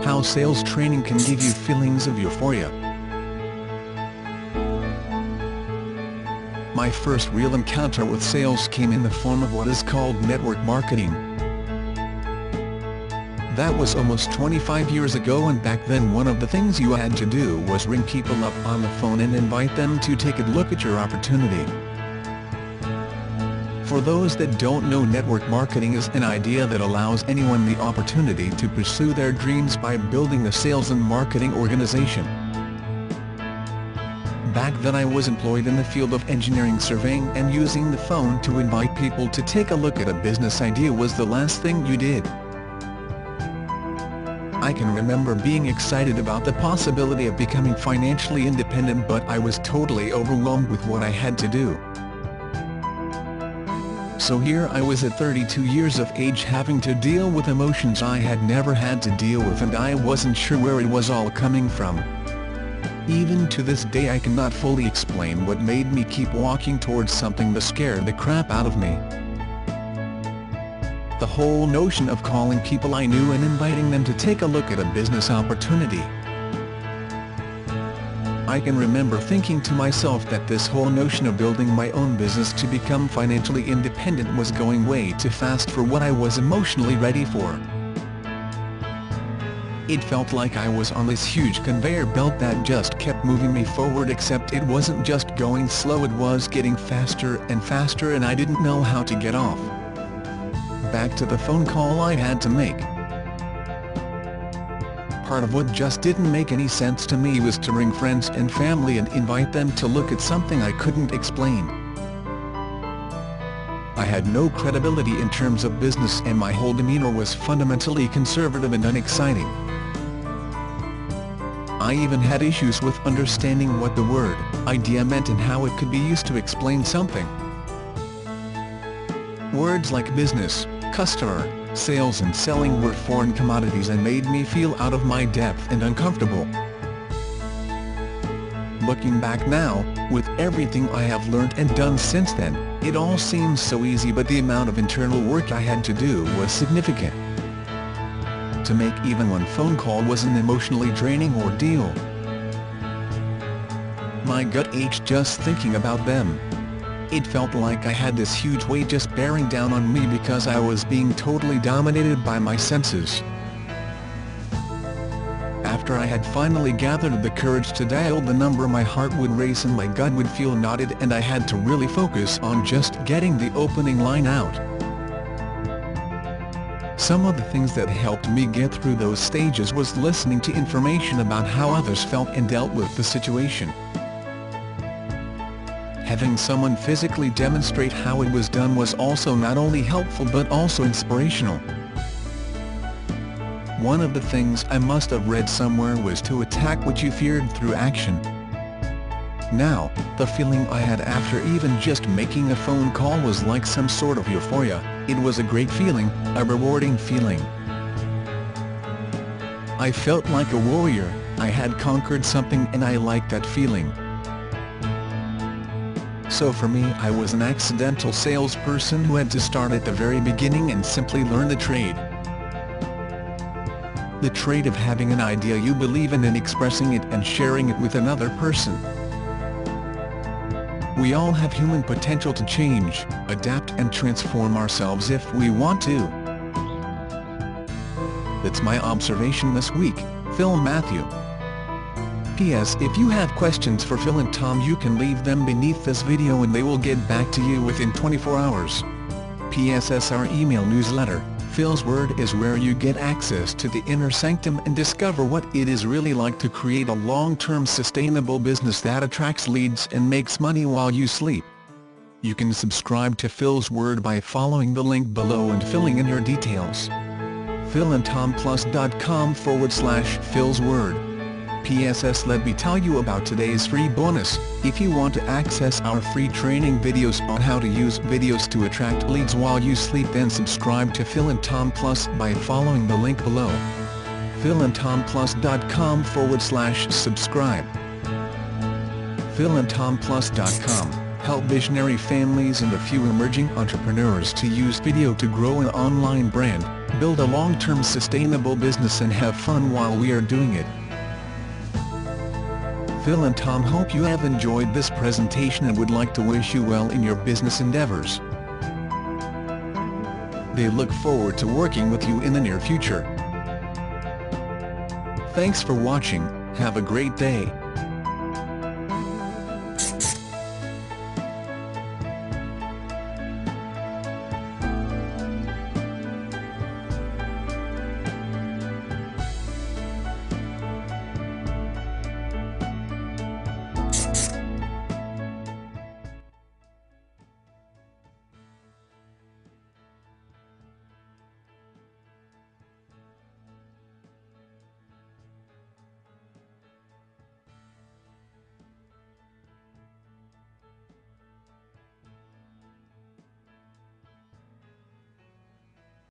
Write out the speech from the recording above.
How sales training can give you feelings of euphoria. My first real encounter with sales came in the form of what is called network marketing. That was almost 25 years ago, and back then one of the things you had to do was ring people up on the phone and invite them to take a look at your opportunity. For those that don't know, network marketing is an idea that allows anyone the opportunity to pursue their dreams by building a sales and marketing organization. Back then I was employed in the field of engineering surveying, and using the phone to invite people to take a look at a business idea was the last thing you did. I can remember being excited about the possibility of becoming financially independent, but I was totally overwhelmed with what I had to do. So here I was at 32 years of age, having to deal with emotions I had never had to deal with, and I wasn't sure where it was all coming from. Even to this day I cannot fully explain what made me keep walking towards something that scared the crap out of me. The whole notion of calling people I knew and inviting them to take a look at a business opportunity. I can remember thinking to myself that this whole notion of building my own business to become financially independent was going way too fast for what I was emotionally ready for. It felt like I was on this huge conveyor belt that just kept moving me forward, except it wasn't just going slow, it was getting faster and faster, and I didn't know how to get off. Back to the phone call I had to make. Part of what just didn't make any sense to me was to ring friends and family and invite them to look at something I couldn't explain. I had no credibility in terms of business, and my whole demeanor was fundamentally conservative and unexciting. I even had issues with understanding what the word idea meant and how it could be used to explain something. Words like business, customer, sales and selling were foreign commodities and made me feel out of my depth and uncomfortable. Looking back now, with everything I have learned and done since then, it all seems so easy, but the amount of internal work I had to do was significant. To make even one phone call was an emotionally draining ordeal. My gut ached just thinking about them. It felt like I had this huge weight just bearing down on me because I was being totally dominated by my senses. After I had finally gathered the courage to dial the number, my heart would race and my gut would feel knotted, and I had to really focus on just getting the opening line out. Some of the things that helped me get through those stages was listening to information about how others felt and dealt with the situation. Having someone physically demonstrate how it was done was also not only helpful but also inspirational. One of the things I must have read somewhere was to attack what you feared through action. Now, the feeling I had after even just making a phone call was like some sort of euphoria. It was a great feeling, a rewarding feeling. I felt like a warrior. I had conquered something, and I liked that feeling. So for me, I was an accidental salesperson who had to start at the very beginning and simply learn the trade. The trade of having an idea you believe in and expressing it and sharing it with another person. We all have human potential to change, adapt and transform ourselves if we want to. That's my observation this week. Phil Matthew. P.S. If you have questions for Phil and Tom, you can leave them beneath this video and they will get back to you within 24 hours. PSS our email newsletter, Phil's Word, is where you get access to the inner sanctum and discover what it is really like to create a long-term sustainable business that attracts leads and makes money while you sleep. You can subscribe to Phil's Word by following the link below and filling in your details. philandtomplus.com/Phil's Word. PSS, let me tell you about today's free bonus. If you want to access our free training videos on how to use videos to attract leads while you sleep, then subscribe to Phil and Tom Plus by following the link below. philandtomplus.com/subscribe. philandtomplus.com help visionary families and a few emerging entrepreneurs to use video to grow an online brand, build a long-term sustainable business and have fun while we are doing it. Phil and Tom hope you have enjoyed this presentation and would like to wish you well in your business endeavors. They look forward to working with you in the near future. Thanks for watching, have a great day.